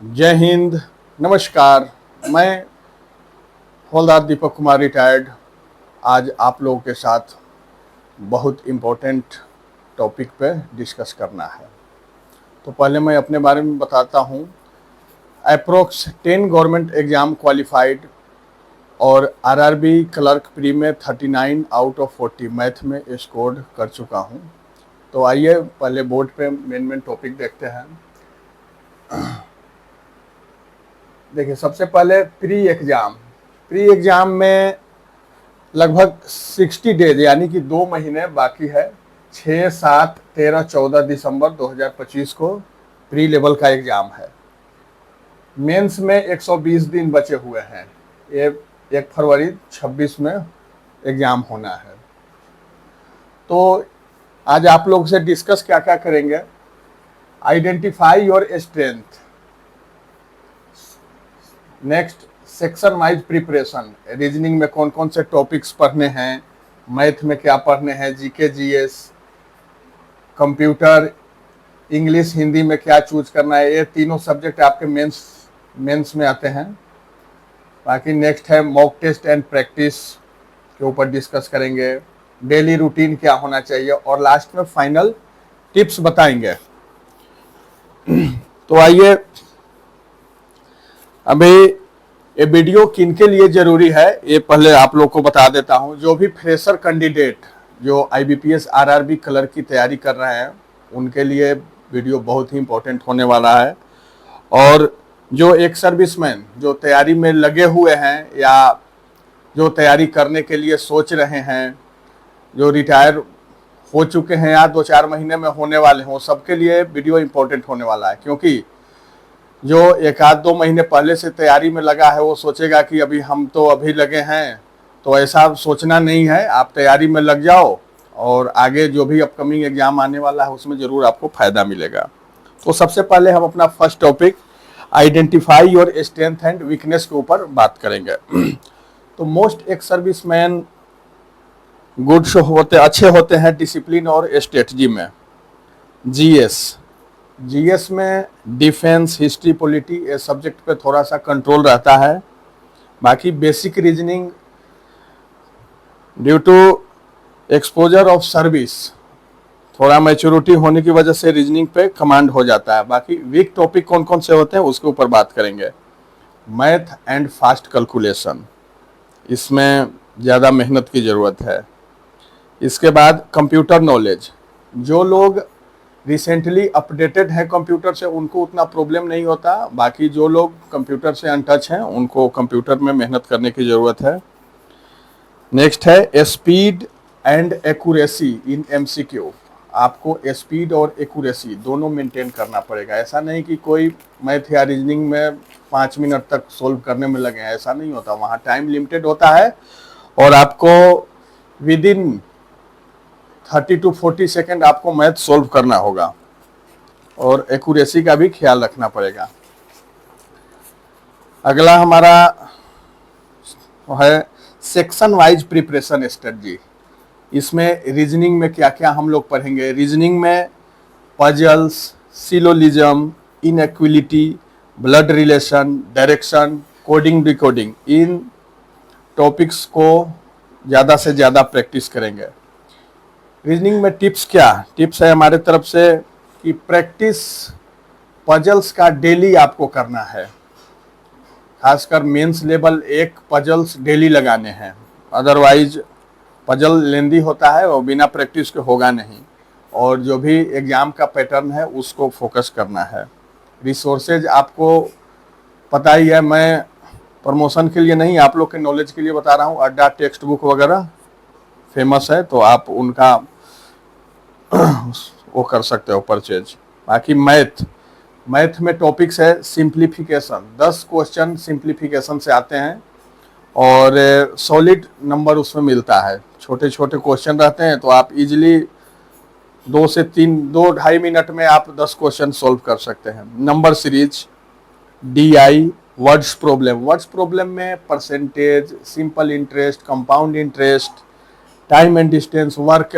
जय हिंद। नमस्कार। मैं हवलदार दीपक कुमार रिटायर्ड आज आप लोगों के साथ बहुत इम्पोर्टेंट टॉपिक पे डिस्कस करना है। तो पहले मैं अपने बारे में बताता हूँ। अप्रोक्स 10 गवर्नमेंट एग्ज़ाम क्वालिफाइड और आरआरबी क्लर्क प्री में 39 आउट ऑफ 40 मैथ में स्कोर कर चुका हूँ। तो आइए पहले बोर्ड पे मेन टॉपिक देखते हैं। देखिए, सबसे पहले प्री एग्ज़ाम में लगभग 60 डेज यानी कि 2 महीने बाकी है। 6, 7, 13, 14 दिसंबर 2025 को प्री लेवल का एग्ज़ाम है। मेंस में 120 दिन बचे हुए हैं। ये 1 फरवरी 26 में एग्ज़ाम होना है। तो आज आप लोग से डिस्कस क्या क्या करेंगे। Identify your strength. Next, section wise preparation. Reasoning में कौन कौन से टॉपिक्स पढ़ने हैं, मैथ में क्या पढ़ने हैं, GK GS, computer, English, Hindi में क्या चूज करना है। ये तीनों सब्जेक्ट आपके मेंस में आते हैं। बाकी नेक्स्ट है मॉक टेस्ट एंड प्रैक्टिस के ऊपर डिस्कस करेंगे। डेली रूटीन क्या होना चाहिए और लास्ट में फाइनल टिप्स बताएंगे। तो आइए, अभी ये वीडियो किन के लिए ज़रूरी है ये पहले आप लोग को बता देता हूँ। जो भी फ्रेशर कैंडिडेट जो आईबीपीएस आरआरबी क्लर्क की तैयारी कर रहे हैं उनके लिए वीडियो बहुत ही इम्पोर्टेंट होने वाला है। और जो एक सर्विसमैन जो तैयारी में लगे हुए हैं या जो तैयारी करने के लिए सोच रहे हैं, जो रिटायर हो चुके हैं या 2-4 महीने में होने वाले हों, सबके लिए वीडियो इम्पोर्टेंट होने वाला है। क्योंकि जो 1-2 महीने पहले से तैयारी में लगा है वो सोचेगा कि अभी हम तो अभी लगे हैं, तो ऐसा सोचना नहीं है। आप तैयारी में लग जाओ और आगे जो भी अपकमिंग एग्जाम आने वाला है उसमें ज़रूर आपको फ़ायदा मिलेगा। तो सबसे पहले हम अपना first topic identify your strength and weakness के ऊपर बात करेंगे। तो मोस्ट एक सर्विसमैन गुड्स अच्छे होते हैं डिसिप्लिन और स्ट्रेटजी में। जीएस में डिफेंस, हिस्ट्री, पॉलिटी ये सब्जेक्ट पे थोड़ा सा कंट्रोल रहता है। बाकी basic reasoning due to exposure of service थोड़ा मैच्योरिटी होने की वजह से रीजनिंग पे कमांड हो जाता है। बाकी वीक टॉपिक कौन कौन से होते हैं उसके ऊपर बात करेंगे। मैथ एंड फास्ट कैलकुलेशन, इसमें ज़्यादा मेहनत की ज़रूरत है। इसके बाद कंप्यूटर नॉलेज, जो लोग रिसेंटली अपडेटेड है कंप्यूटर से उनको उतना प्रॉब्लम नहीं होता। बाकी जो लोग कंप्यूटर से अनटच हैं उनको कंप्यूटर में मेहनत करने की ज़रूरत है। नेक्स्ट है speed and accuracy in MCQ. आपको स्पीड और एक्यूरेसी दोनों मेंटेन करना पड़ेगा। ऐसा नहीं कि कोई मैथ या रीजनिंग में 5 मिनट तक सोल्व करने में लगे हैं, ऐसा नहीं होता। वहाँ टाइम लिमिटेड होता है और आपको विद इन 30 to 40 सेकेंड आपको मैथ सोल्व करना होगा और एक्यूरेसी का भी ख्याल रखना पड़ेगा। अगला हमारा है सेक्शन वाइज प्रिपरेशन स्ट्रेटजी। इसमें रीजनिंग में क्या क्या हम लोग पढ़ेंगे। रीजनिंग में puzzles, syllogism, inequality, blood relation, direction, coding, decoding, इन टॉपिक्स को ज़्यादा से ज़्यादा प्रैक्टिस करेंगे। रीजनिंग में टिप्स है हमारे तरफ से कि प्रैक्टिस पजल्स का डेली आपको करना है। खासकर मेंस लेवल 1 पजल्स डेली लगाने हैं, अदरवाइज पजल लेंदी होता है और बिना प्रैक्टिस के होगा नहीं। और जो भी एग्ज़ाम का पैटर्न है उसको फोकस करना है। रिसोर्सेज आपको पता ही है, मैं प्रमोशन के लिए नहीं आप लोग के नॉलेज के लिए बता रहा हूँ। अड्डा टेक्स्ट बुक वगैरह फेमस है तो आप उनका वो कर सकते हो परचेज। बाकी मैथ में टॉपिक्स है सिंप्लीफिकेशन। 10 क्वेश्चन सिंप्लीफिकेशन से आते हैं और सॉलिड नंबर उसमें मिलता है। छोटे छोटे क्वेश्चन रहते हैं तो आप इजीली 2-2.5 मिनट में आप 10 क्वेश्चन सॉल्व कर सकते हैं। Number series, DI, words problem में percentage, simple interest, compound interest, time and distance, work,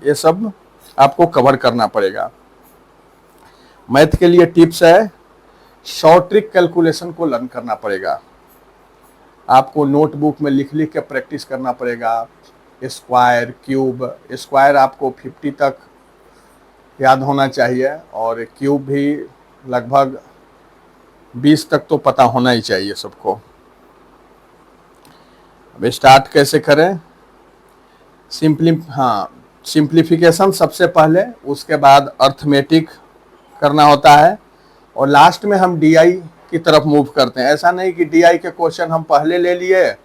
ये सब आपको कवर करना पड़ेगा। मैथ के लिए टिप्स है शॉर्ट ट्रिक कैलकुलेशन को लर्न करना पड़ेगा। आपको नोटबुक में लिख लिख के प्रैक्टिस करना पड़ेगा। स्क्वायर, क्यूब, स्क्वायर आपको 50 तक याद होना चाहिए और क्यूब भी लगभग 20 तक तो पता होना ही चाहिए सबको। अब स्टार्ट कैसे करें? सिंप्लीफिकेशन सबसे पहले, उसके बाद अर्थमेटिक करना होता है और लास्ट में हम डीआई की तरफ मूव करते हैं। ऐसा नहीं कि डीआई के क्वेश्चन हम पहले ले लिए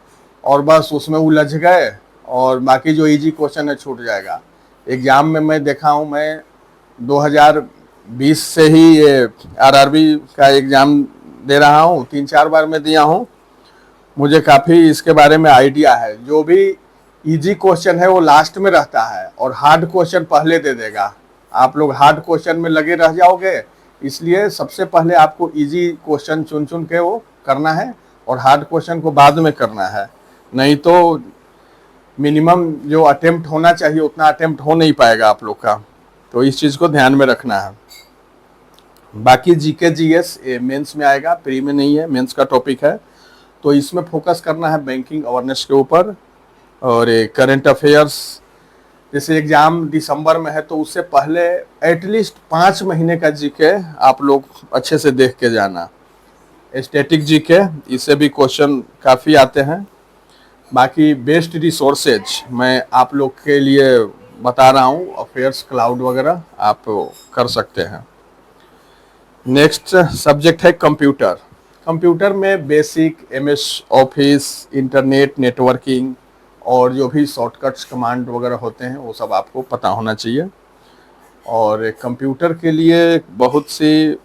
और बस उसमें उलझ गए और बाकी जो इजी क्वेश्चन है छूट जाएगा। एग्जाम में मैं देखा हूँ, मैं 2020 से ही ये आरआरबी का एग्जाम दे रहा हूँ, 3-4 बार मैं दिया हूँ। मुझे काफ़ी इसके बारे में आइडिया है। जो भी इजी क्वेश्चन है वो लास्ट में रहता है और हार्ड क्वेश्चन पहले दे देगा। आप लोग हार्ड क्वेश्चन में लगे रह जाओगे, इसलिए सबसे पहले आपको इजी क्वेश्चन चुन चुन के वो करना है और हार्ड क्वेश्चन को बाद में करना है। नहीं तो मिनिमम जो अटेम्प्ट होना चाहिए उतना अटेम्प्ट हो नहीं पाएगा आप लोग का, तो इस चीज़ को ध्यान में रखना है। बाकी जीके जीएस ये मेंस में आएगा, प्री में नहीं है, मेंस का टॉपिक है, तो इसमें फोकस करना है बैंकिंग अवेयरनेस के ऊपर। और करंट अफेयर्स, जैसे एग्जाम दिसंबर में है तो उससे पहले एटलीस्ट 5 महीने का जीके आप लोग अच्छे से देख के जाना। स्टैटिक जीके, इससे भी क्वेश्चन काफ़ी आते हैं। बाकी बेस्ट रिसोर्सेज मैं आप लोग के लिए बता रहा हूँ, अफेयर्स क्लाउड वगैरह आप कर सकते हैं। नेक्स्ट सब्जेक्ट है कंप्यूटर। कंप्यूटर में basic MS office, internet, networking और जो भी शॉर्टकट्स कमांड वगैरह होते हैं वो सब आपको पता होना चाहिए। और कंप्यूटर के लिए बहुत सी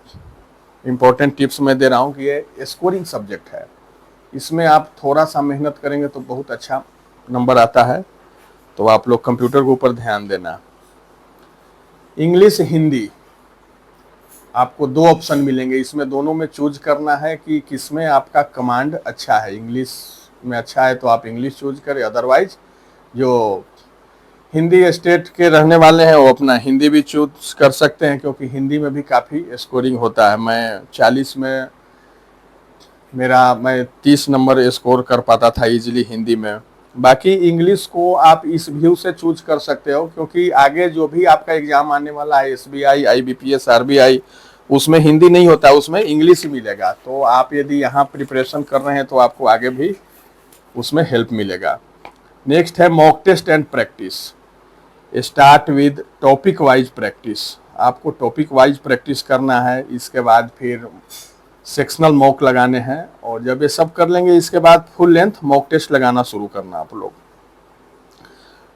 इम्पोर्टेंट टिप्स मैं दे रहा हूँ कि ये स्कोरिंग सब्जेक्ट है। इसमें आप थोड़ा सा मेहनत करेंगे तो बहुत अच्छा नंबर आता है, तो आप लोग कंप्यूटर के ऊपर ध्यान देना। इंग्लिश, हिंदी, आपको 2 ऑप्शन मिलेंगे, इसमें दोनों में चूज करना है कि किसमें आपका कमांड अच्छा है। इंग्लिश में अच्छा है तो आप इंग्लिश चूज करें, अदरवाइज जो हिंदी स्टेट के रहने वाले हैं वो अपना हिंदी भी चूज कर सकते हैं, क्योंकि हिंदी में भी काफ़ी स्कोरिंग होता है। मैं 40 में मैं 30 नंबर स्कोर कर पाता था इजीली हिंदी में। बाकी इंग्लिश को आप इस व्यू से चूज कर सकते हो, क्योंकि आगे जो भी आपका एग्जाम आने वाला है, एसबीआई, आईबीपीएस, आरबीआई, उसमें हिंदी नहीं होता, उसमें इंग्लिश मिलेगा। तो आप यदि यहाँ प्रिपरेशन कर रहे हैं तो आपको आगे भी उसमें हेल्प मिलेगा। नेक्स्ट है mock test and practice. Start with topic wise practice. आपको टॉपिक वाइज प्रैक्टिस करना है, इसके बाद फिर सेक्शनल मॉक लगाने हैं, और जब ये सब कर लेंगे इसके बाद फुल लेंथ मॉक टेस्ट लगाना शुरू करना आप लोग।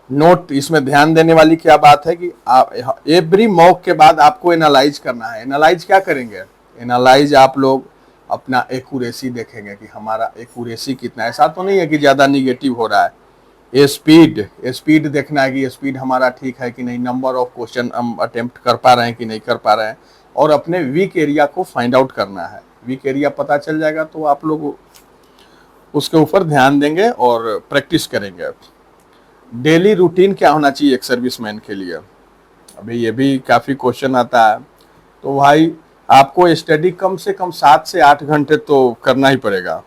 नोट, इसमें ध्यान देने वाली क्या बात है कि आप एवरी मॉक के बाद आपको एनालाइज करना है। एनालाइज क्या करेंगे? एनालाइज आप लोग अपना एक्यूरेसी देखेंगे कि हमारा एक्यूरेसी कितना है। ऐसा तो नहीं है कि ज़्यादा निगेटिव हो रहा है। स्पीड देखना है कि स्पीड हमारा ठीक है कि नहीं, नंबर ऑफ क्वेश्चन हम अटेम्प्ट कर पा रहे हैं कि नहीं कर पा रहे हैं, और अपने वीक एरिया को फाइंड आउट करना है। वीक एरिया पता चल जाएगा तो आप लोग उसके ऊपर ध्यान देंगे और प्रैक्टिस करेंगे। डेली रूटीन क्या होना चाहिए एक सर्विसमैन के लिए? अभी ये भी काफ़ी क्वेश्चन आता है, तो भाई आपको स्टडी कम से कम 7 से 8 घंटे तो करना ही पड़ेगा।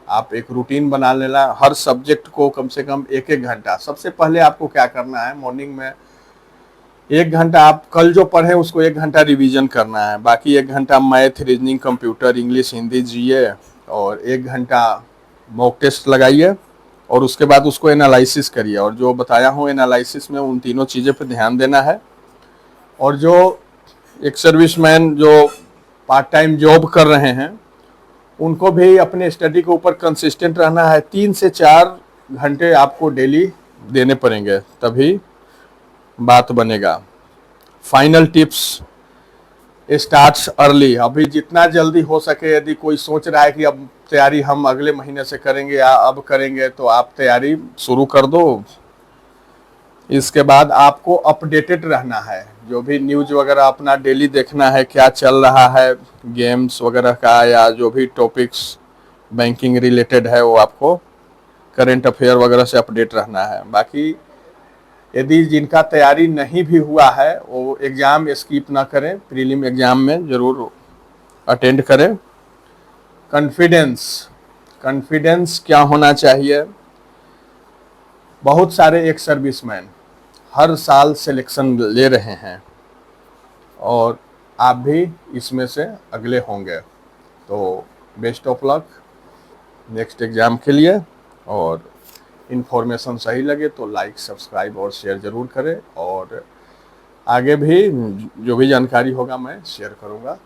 आप एक रूटीन बना लेना, हर सब्जेक्ट को कम से कम 1-1 घंटा। सबसे पहले आपको क्या करना है, मॉर्निंग में 1 घंटा आप कल जो पढ़े उसको 1 घंटा रिवीजन करना है। बाकी 1 घंटा math, reasoning, computer, English, Hindi, GA, और 1 घंटा मॉक टेस्ट लगाइए, और उसके बाद उसको एनालिसिस करिए। और जो बताया हूँ एनालिसिस में उन तीनों चीज़ों पर ध्यान देना है। और जो एक सर्विसमैन जो पार्ट टाइम जॉब कर रहे हैं उनको भी अपने स्टडी के ऊपर कंसिस्टेंट रहना है। 3 से 4 घंटे आपको डेली देने पड़ेंगे, तभी बात बनेगा। Final tips, starts early. अभी जितना जल्दी हो सके, यदि कोई सोच रहा है कि अब तैयारी हम अगले महीने से करेंगे या अब करेंगे, तो आप तैयारी शुरू कर दो। इसके बाद आपको अपडेटेड रहना है, जो भी न्यूज़ वगैरह अपना डेली देखना है, क्या चल रहा है गेम्स वगैरह का, या जो भी टॉपिक्स बैंकिंग रिलेटेड है वो आपको करंट अफेयर वगैरह से अपडेट रहना है। बाकी यदि जिनका तैयारी नहीं भी हुआ है वो एग्ज़ाम स्किप ना करें, प्रीलिम एग्ज़ाम में ज़रूर अटेंड करें। कॉन्फिडेंस, कॉन्फिडेंस क्या होना चाहिए? बहुत सारे एक्स सर्विसमैन हर साल सिलेक्शन ले रहे हैं और आप भी इसमें से अगले होंगे। तो best of luck next exam के लिए, और इन्फॉर्मेशन सही लगे तो लाइक, सब्सक्राइब और शेयर ज़रूर करें, और आगे भी जो भी जानकारी होगा मैं शेयर करूँगा।